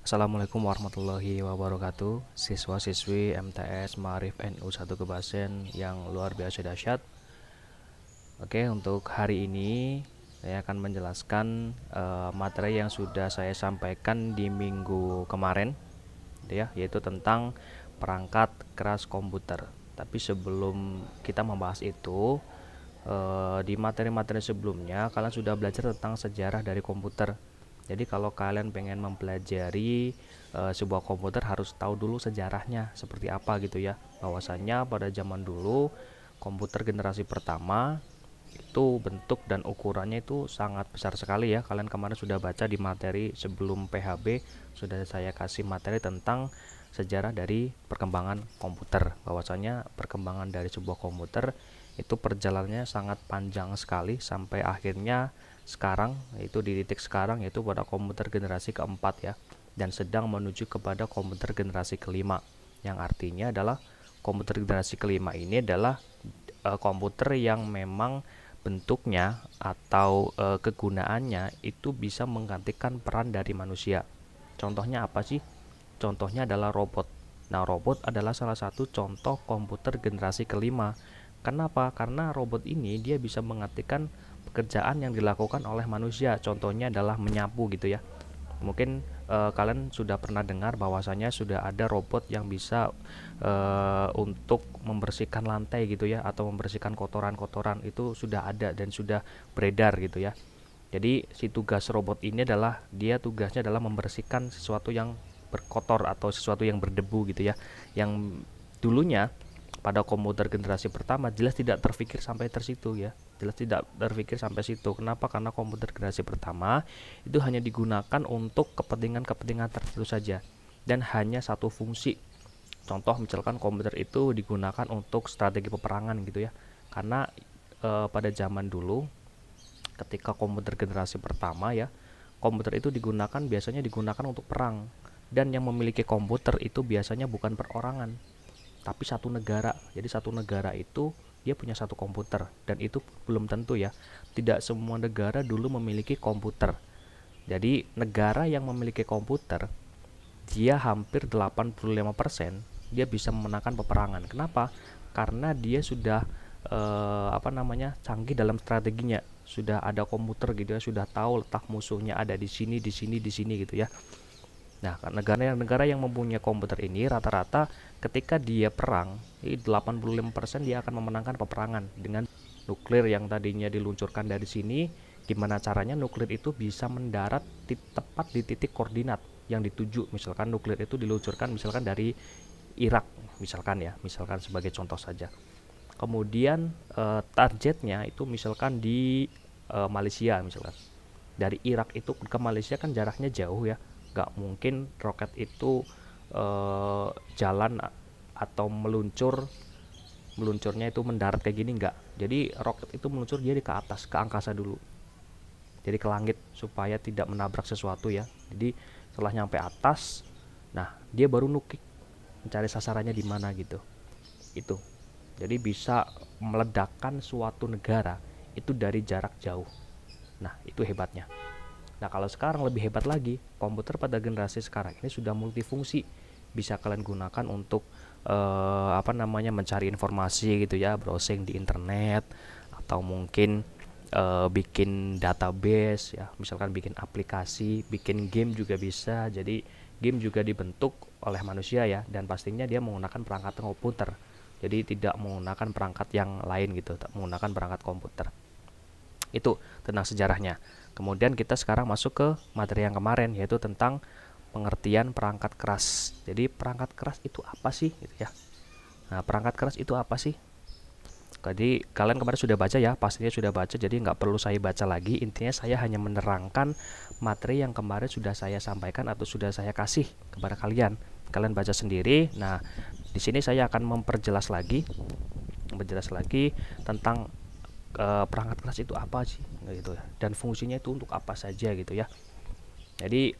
Assalamualaikum warahmatullahi wabarakatuh. Siswa-siswi MTS Ma'arif NU 1 Kebasen yang luar biasa dahsyat. Oke, untuk hari ini saya akan menjelaskan materi yang sudah saya sampaikan di minggu kemarin, ya, yaitu tentang perangkat keras komputer. Tapi sebelum kita membahas itu, di materi-materi sebelumnya kalian sudah belajar tentang sejarah dari komputer. Jadi kalau kalian pengen mempelajari sebuah komputer harus tahu dulu sejarahnya seperti apa gitu ya. Bahwasanya pada zaman dulu komputer generasi pertama itu bentuk dan ukurannya itu sangat besar sekali ya. Kalian kemarin sudah baca di materi sebelum PHB, sudah saya kasih materi tentang sejarah dari perkembangan komputer. Bahwasanya perkembangan dari sebuah komputer itu perjalanannya sangat panjang sekali sampai akhirnya sekarang, yaitu di titik sekarang, yaitu pada komputer generasi keempat ya, dan sedang menuju kepada komputer generasi kelima, yang artinya adalah komputer generasi kelima ini adalah komputer yang memang bentuknya atau kegunaannya itu bisa menggantikan peran dari manusia. Contohnya apa sih? Contohnya adalah robot. Nah, robot adalah salah satu contoh komputer generasi kelima. Kenapa? Karena robot ini dia bisa menggantikan pekerjaan yang dilakukan oleh manusia. Contohnya adalah menyapu gitu ya. Mungkin kalian sudah pernah dengar bahwasanya sudah ada robot yang bisa untuk membersihkan lantai gitu ya, atau membersihkan kotoran-kotoran, itu sudah ada dan sudah beredar gitu ya. Jadi si tugas robot ini adalah dia tugasnya adalah membersihkan sesuatu yang berkotor atau sesuatu yang berdebu gitu ya. Yang dulunya pada komputer generasi pertama jelas tidak terpikir sampai tersitu ya, jelas tidak terpikir sampai situ. Kenapa? Karena komputer generasi pertama itu hanya digunakan untuk kepentingan-kepentingan tertentu saja dan hanya satu fungsi. Contoh misalkan komputer itu digunakan untuk strategi peperangan gitu ya, karena pada zaman dulu ketika komputer generasi pertama ya, komputer itu biasanya digunakan untuk perang, dan yang memiliki komputer itu biasanya bukan perorangan tapi satu negara. Jadi satu negara itu dia punya satu komputer, dan itu belum tentu ya. Tidak semua negara dulu memiliki komputer. Jadi negara yang memiliki komputer dia hampir 85% dia bisa memenangkan peperangan. Kenapa? Karena dia sudah canggih dalam strateginya. Sudah ada komputer gitu ya, sudah tahu letak musuhnya ada di sini, di sini, di sini gitu ya. Nah, negara-negara yang mempunyai komputer ini rata-rata ketika dia perang, 85% dia akan memenangkan peperangan dengan nuklir yang tadinya diluncurkan dari sini. Gimana caranya nuklir itu bisa mendarat tepat di titik koordinat yang dituju. Misalkan nuklir itu diluncurkan misalkan dari Irak, misalkan sebagai contoh saja. Kemudian targetnya itu misalkan di Malaysia misalkan. Dari Irak itu ke Malaysia kan jaraknya jauh ya, nggak mungkin roket itu jalan atau meluncurnya itu mendarat kayak gini, nggak. Jadi roket itu meluncur jadi ke atas, ke angkasa dulu, jadi ke langit supaya tidak menabrak sesuatu ya. Jadi setelah nyampe atas, nah dia baru nukik, mencari sasarannya di mana gitu. Itu jadi bisa meledakkan suatu negara itu dari jarak jauh. Nah itu hebatnya. Nah, kalau sekarang lebih hebat lagi, komputer pada generasi sekarang ini sudah multifungsi. Bisa kalian gunakan untuk mencari informasi gitu ya, browsing di internet, atau mungkin bikin database ya, misalkan bikin aplikasi, bikin game juga bisa. Jadi game juga dibentuk oleh manusia ya, dan pastinya dia menggunakan perangkat komputer. Jadi tidak menggunakan perangkat yang lain gitu, tak menggunakan perangkat komputer. Itu tentang sejarahnya. Kemudian kita sekarang masuk ke materi yang kemarin, yaitu tentang pengertian perangkat keras. Jadi perangkat keras itu apa sih gitu ya. Nah, perangkat keras itu apa sih? Jadi kalian kemarin sudah baca ya, pastinya sudah baca, jadi nggak perlu saya baca lagi. Intinya saya hanya menerangkan materi yang kemarin sudah saya sampaikan atau sudah saya kasih kepada kalian. Kalian baca sendiri. Nah, di sini saya akan memperjelas lagi tentang perangkat keras itu apa sih gitu ya, dan fungsinya itu untuk apa saja gitu ya. Jadi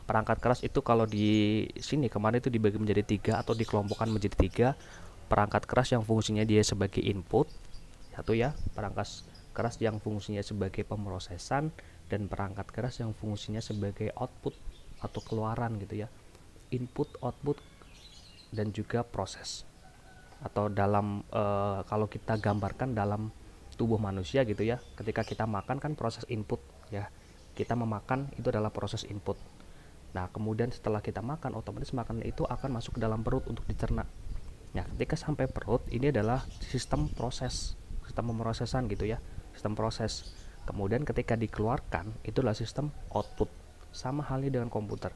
perangkat keras itu kalau di sini kemarin itu dibagi menjadi 3 atau dikelompokkan menjadi 3. Perangkat keras yang fungsinya dia sebagai input, satu ya, perangkat keras yang fungsinya sebagai pemrosesan, dan perangkat keras yang fungsinya sebagai output atau keluaran gitu ya, input, output, dan juga proses. Atau dalam kalau kita gambarkan dalam tubuh manusia gitu ya, ketika kita makan kan proses input ya, kita memakan itu adalah proses input. Nah kemudian setelah kita makan, otomatis makanan itu akan masuk ke dalam perut untuk dicerna. Nah ketika sampai perut, ini adalah sistem proses, sistem pemrosesan gitu ya, sistem proses. Kemudian ketika dikeluarkan, itulah sistem output. Sama halnya dengan komputer.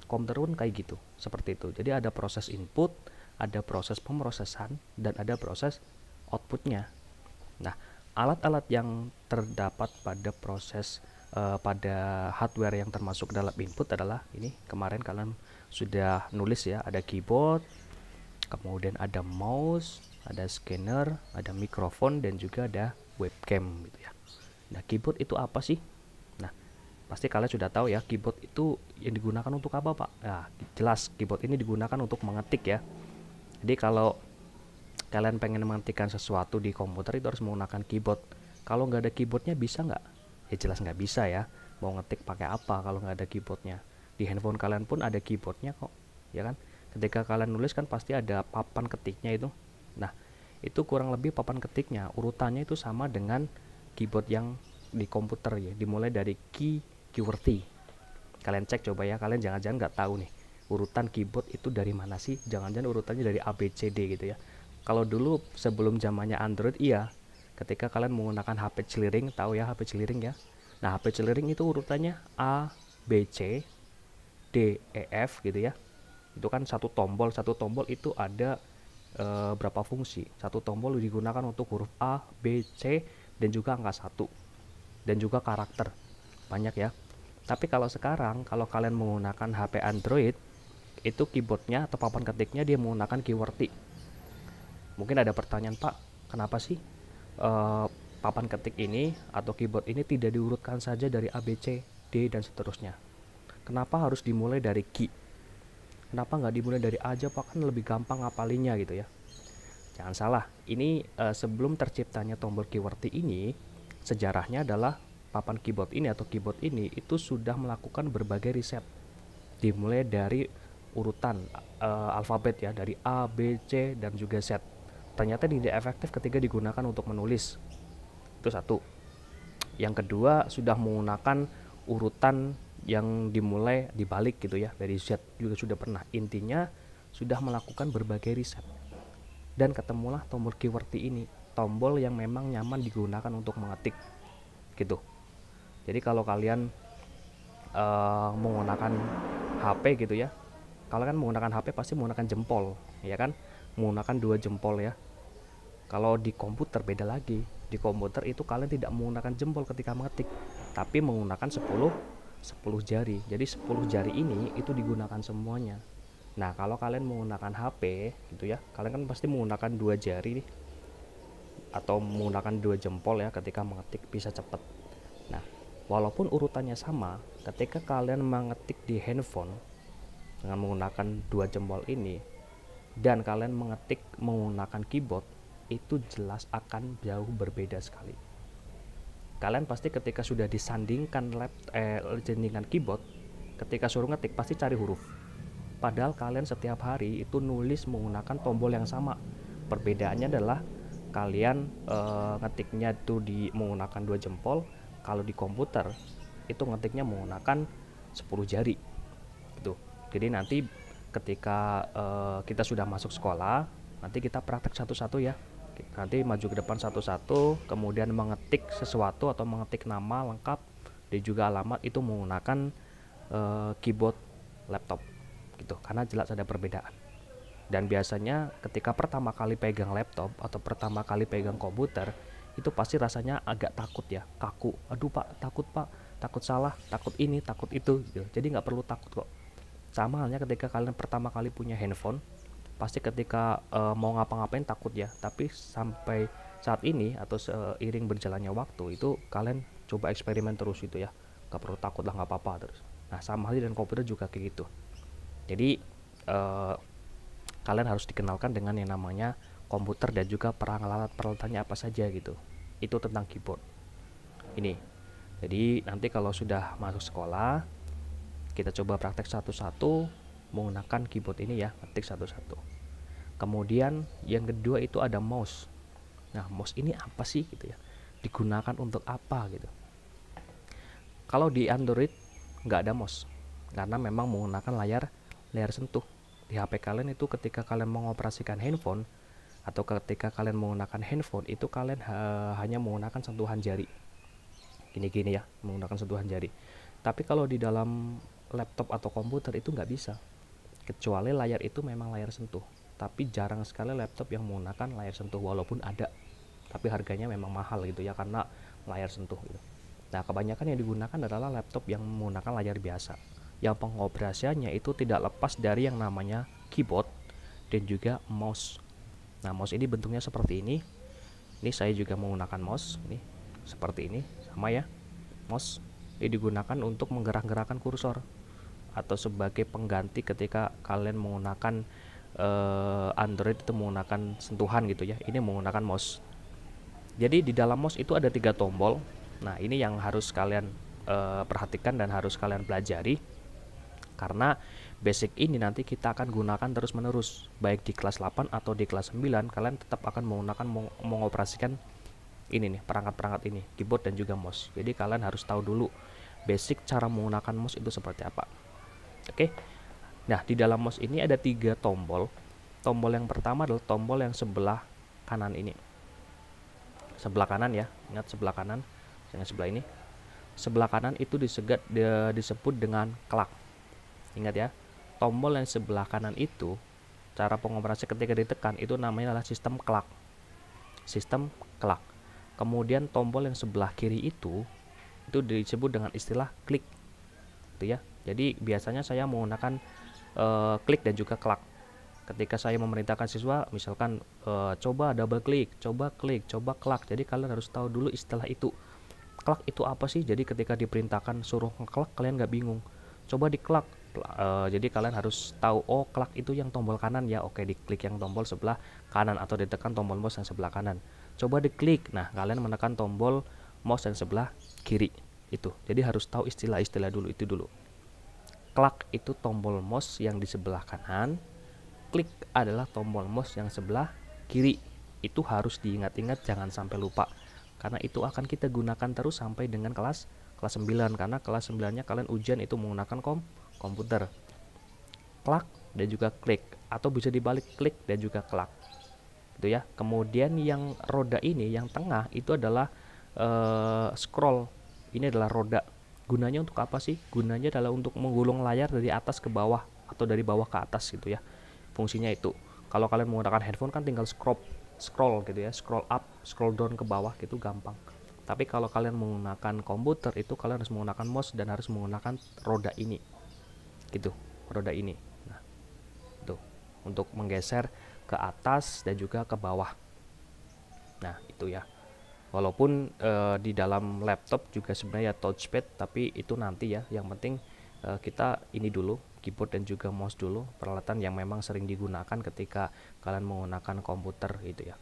Komputer pun kayak gitu, seperti itu. Jadi ada proses input, ada proses pemrosesan, dan ada proses outputnya. Nah, alat-alat yang terdapat pada proses pada hardware yang termasuk dalam input adalah ini, kemarin kalian sudah nulis ya, ada keyboard, kemudian ada mouse, ada scanner, ada mikrofon, dan juga ada webcam gitu ya. Nah, keyboard itu apa sih? Nah, pasti kalian sudah tahu ya, keyboard itu yang digunakan untuk apa, Pak? Nah, jelas keyboard ini digunakan untuk mengetik ya. Jadi kalau kalian pengen mengetikkan sesuatu di komputer itu harus menggunakan keyboard. Kalau nggak ada keyboardnya bisa nggak? Ya jelas nggak bisa ya. Mau ngetik pakai apa kalau nggak ada keyboardnya? Di handphone kalian pun ada keyboardnya kok, ya kan? Ketika kalian nulis kan pasti ada papan ketiknya itu. Nah, itu kurang lebih papan ketiknya urutannya itu sama dengan keyboard yang di komputer ya, dimulai dari QWERTY. Kalian cek coba ya, kalian jangan-jangan nggak tahu nih urutan keyboard itu dari mana sih, jangan-jangan urutannya dari A B C D gitu ya. Kalau dulu sebelum zamannya Android iya, ketika kalian menggunakan HP celiring, tahu ya HP celiring ya. Nah HP celiring itu urutannya A B C D E F gitu ya. Itu kan satu tombol itu ada berapa fungsi. Satu tombol digunakan untuk huruf A, B, C, dan juga angka 1, dan juga karakter. Banyak ya. Tapi kalau sekarang, kalau kalian menggunakan HP Android, itu keyboardnya atau papan ketiknya dia menggunakan QWERTY. Mungkin ada pertanyaan, Pak, kenapa sih papan ketik ini atau keyboard ini tidak diurutkan saja dari A, B, C, D, dan seterusnya? Kenapa harus dimulai dari key? Kenapa nggak dimulai dari A aja, Pak? Kan lebih gampang ngapalinya gitu ya. Jangan salah, ini sebelum terciptanya tombol QWERTY ini, sejarahnya adalah papan keyboard ini atau keyboard ini itu sudah melakukan berbagai riset. Dimulai dari urutan alfabet ya, dari A, B, C, dan juga Z. Ternyata tidak efektif ketika digunakan untuk menulis. Itu satu. Yang kedua, sudah menggunakan urutan yang dimulai dibalik gitu ya, dari Z juga sudah pernah. Intinya sudah melakukan berbagai riset dan ketemulah tombol QWERTY ini, tombol yang memang nyaman digunakan untuk mengetik gitu. Jadi kalau kalian menggunakan HP gitu ya, kalau kan menggunakan HP pasti menggunakan jempol ya kan, menggunakan 2 jempol ya. Kalau di komputer beda lagi. Di komputer itu kalian tidak menggunakan jempol ketika mengetik, tapi menggunakan 10 jari. Jadi 10 jari ini itu digunakan semuanya. Nah kalau kalian menggunakan HP gitu ya, kalian kan pasti menggunakan 2 jari nih, atau menggunakan 2 jempol ya ketika mengetik bisa cepat. Nah walaupun urutannya sama, ketika kalian mengetik di handphone dengan menggunakan 2 jempol ini dan kalian mengetik menggunakan keyboard, itu jelas akan jauh berbeda sekali. Kalian pasti ketika sudah disandingkan sandingkan keyboard, ketika suruh ngetik pasti cari huruf. Padahal kalian setiap hari itu nulis menggunakan tombol yang sama. Perbedaannya adalah kalian ngetiknya itu menggunakan 2 jempol, kalau di komputer itu ngetiknya menggunakan 10 jari gitu. Jadi nanti ketika kita sudah masuk sekolah, nanti kita praktek satu-satu ya. Nanti maju ke depan satu-satu, kemudian mengetik sesuatu atau mengetik nama lengkap dan juga alamat itu menggunakan keyboard laptop gitu, karena jelas ada perbedaan. Dan biasanya ketika pertama kali pegang laptop atau pertama kali pegang komputer, itu pasti rasanya agak takut ya, kaku. Aduh Pak, takut salah, takut ini, takut itu gitu. Jadi nggak perlu takut kok. Sama halnya ketika kalian pertama kali punya handphone, pasti ketika mau ngapa-ngapain takut ya, tapi sampai saat ini atau seiring berjalannya waktu itu kalian coba eksperimen terus itu ya, nggak perlu takut lah, nggak apa-apa terus. Nah sama halnya dengan komputer juga kayak gitu. Jadi kalian harus dikenalkan dengan yang namanya komputer dan juga peralatannya apa saja gitu. Itu tentang keyboard ini. Jadi nanti kalau sudah masuk sekolah, kita coba praktek satu-satu menggunakan keyboard ini ya, ketik satu-satu. Kemudian yang kedua itu ada mouse. Nah, mouse ini apa sih gitu ya, digunakan untuk apa gitu. Kalau di Android nggak ada mouse karena memang menggunakan layar sentuh. Di HP kalian itu ketika kalian mengoperasikan handphone atau ketika kalian menggunakan handphone itu kalian hanya menggunakan sentuhan jari gini-gini ya, menggunakan sentuhan jari. Tapi kalau di dalam laptop atau komputer itu nggak bisa, kecuali layar itu memang layar sentuh. Tapi jarang sekali laptop yang menggunakan layar sentuh, walaupun ada, tapi harganya memang mahal gitu ya karena layar sentuh gitu. Nah, kebanyakan yang digunakan adalah laptop yang menggunakan layar biasa, yang pengoperasiannya itu tidak lepas dari yang namanya keyboard dan juga mouse. Nah, mouse ini bentuknya seperti ini. Ini saya juga menggunakan mouse ini seperti ini, sama ya. Mouse ini digunakan untuk menggerak-gerakkan kursor atau sebagai pengganti ketika kalian menggunakan Android itu menggunakan sentuhan gitu ya. Ini menggunakan mouse. Jadi di dalam mouse itu ada 3 tombol. Nah, ini yang harus kalian perhatikan dan harus kalian pelajari, karena basic ini nanti kita akan gunakan terus menerus, baik di kelas 8 atau di kelas 9 kalian tetap akan menggunakan mengoperasikan ini nih, perangkat-perangkat ini, keyboard dan juga mouse. Jadi kalian harus tahu dulu basic cara menggunakan mouse itu seperti apa. Oke. Nah, di dalam mouse ini ada 3 tombol. Tombol yang pertama adalah tombol yang sebelah kanan ini. Sebelah kanan ya, ingat sebelah kanan, jangan sebelah ini. Sebelah kanan itu disebut dengan klak. Ingat ya, tombol yang sebelah kanan itu cara pengoperasi ketika ditekan itu namanya adalah sistem klak. Sistem klak. Kemudian tombol yang sebelah kiri itu disebut dengan istilah klik. Gitu ya. Jadi biasanya saya menggunakan klik dan juga klak. Ketika saya memerintahkan siswa, misalkan coba double klik, coba klik, coba klak. Jadi kalian harus tahu dulu istilah itu. Klak itu apa sih? Jadi ketika diperintahkan suruh ngeklak, kalian nggak bingung. Coba diklak. Jadi kalian harus tahu, oh klak itu yang tombol kanan ya. Oke, diklik yang tombol sebelah kanan atau ditekan tombol mouse yang sebelah kanan. Coba diklik. Nah, kalian menekan tombol mouse yang sebelah kiri itu. Jadi harus tahu istilah-istilah dulu itu dulu. Klak itu tombol mouse yang di sebelah kanan. Klik adalah tombol mouse yang sebelah kiri. Itu harus diingat-ingat, jangan sampai lupa. Karena itu akan kita gunakan terus sampai dengan kelas 9, karena kelas 9-nya kalian ujian itu menggunakan komputer. Klak dan juga klik, atau bisa dibalik klik dan juga klak. Gitu ya. Kemudian yang roda ini, yang tengah itu adalah scroll. Ini adalah roda. Gunanya untuk apa sih? Gunanya adalah untuk menggulung layar dari atas ke bawah atau dari bawah ke atas gitu ya. Fungsinya itu. Kalau kalian menggunakan handphone kan tinggal scroll gitu ya, scroll up, scroll down ke bawah gitu gampang. Tapi kalau kalian menggunakan komputer itu kalian harus menggunakan mouse dan harus menggunakan roda ini. Gitu, roda ini. Nah, itu untuk menggeser ke atas dan juga ke bawah. Nah, itu ya. Walaupun di dalam laptop juga sebenarnya touchpad, tapi itu nanti ya. Yang penting kita ini dulu, keyboard dan juga mouse dulu, peralatan yang memang sering digunakan ketika kalian menggunakan komputer gitu ya.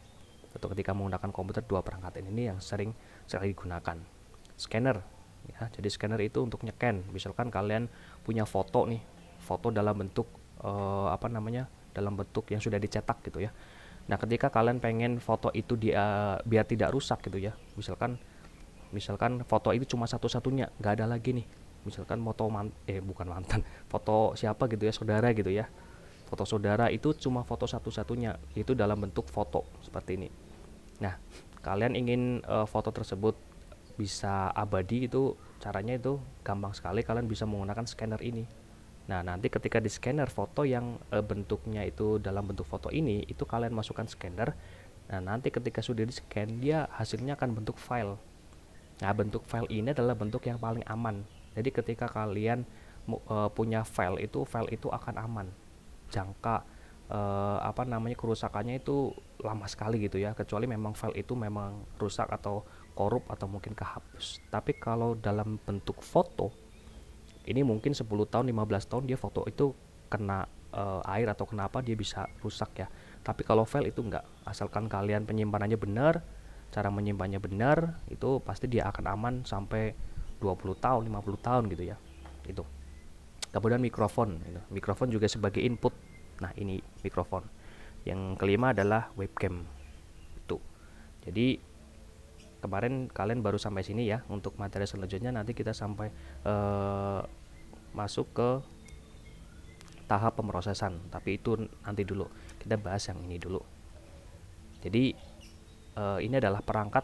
Atau ketika menggunakan komputer, 2 perangkat ini yang sering digunakan. Scanner ya. Jadi scanner itu untuk nyekan. Misalkan kalian punya foto nih, foto dalam bentuk dalam bentuk yang sudah dicetak gitu ya. Nah, ketika kalian pengen foto itu biar tidak rusak gitu ya. Misalkan foto itu cuma satu-satunya, nggak ada lagi nih. Misalkan bukan mantan, foto siapa gitu ya, saudara gitu ya. Foto saudara itu cuma foto satu-satunya, itu dalam bentuk foto seperti ini. Nah, kalian ingin foto tersebut bisa abadi, itu caranya itu gampang sekali, kalian bisa menggunakan scanner ini. Nah, nanti ketika di scanner foto yang bentuknya itu dalam bentuk foto ini, itu kalian masukkan scanner. Nah, nanti ketika sudah di scan, dia hasilnya akan bentuk file. Nah, bentuk file ini adalah bentuk yang paling aman. Jadi ketika kalian punya file itu akan aman. Jangka kerusakannya itu lama sekali gitu ya, kecuali memang file itu memang rusak atau korup atau mungkin kehapus. Tapi kalau dalam bentuk foto ini mungkin 10 tahun 15 tahun dia foto itu kena air atau kenapa dia bisa rusak ya. Tapi kalau file itu enggak, asalkan kalian penyimpanannya benar, cara menyimpannya benar, itu pasti dia akan aman sampai 20 tahun 50 tahun gitu ya. Itu. Kemudian mikrofon, mikrofon juga sebagai input. Nah, ini mikrofon. Yang kelima adalah webcam. Itu. Jadi kemarin kalian baru sampai sini ya. Untuk materi selanjutnya nanti kita sampai masuk ke tahap pemrosesan, tapi itu nanti dulu. Kita bahas yang ini dulu. Jadi ini adalah perangkat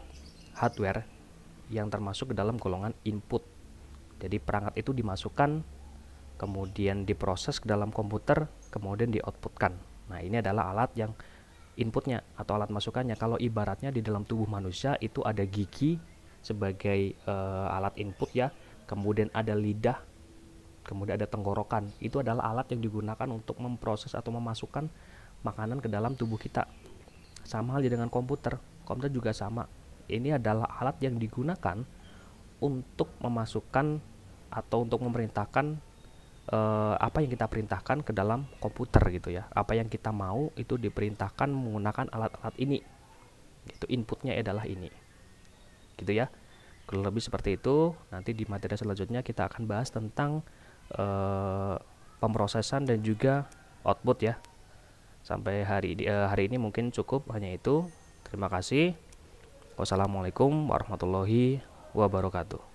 hardware yang termasuk ke dalam golongan input. Jadi perangkat itu dimasukkan, kemudian diproses ke dalam komputer, kemudian di-outputkan. Nah, ini adalah alat yang inputnya atau alat masukannya. Kalau ibaratnya di dalam tubuh manusia itu ada gigi sebagai alat input ya, kemudian ada lidah, kemudian ada tenggorokan. Itu adalah alat yang digunakan untuk memproses atau memasukkan makanan ke dalam tubuh kita. Sama halnya dengan komputer. Komputer juga sama. Ini adalah alat yang digunakan untuk memasukkan atau untuk memerintahkan apa yang kita perintahkan ke dalam komputer gitu ya. Apa yang kita mau itu diperintahkan menggunakan alat-alat ini. Itu inputnya adalah ini. Gitu ya. Kalau lebih seperti itu, nanti di materi selanjutnya kita akan bahas tentang pemrosesan dan juga output ya. Sampai hari ini mungkin cukup hanya itu. Terima kasih. Wassalamualaikum warahmatullahi wabarakatuh.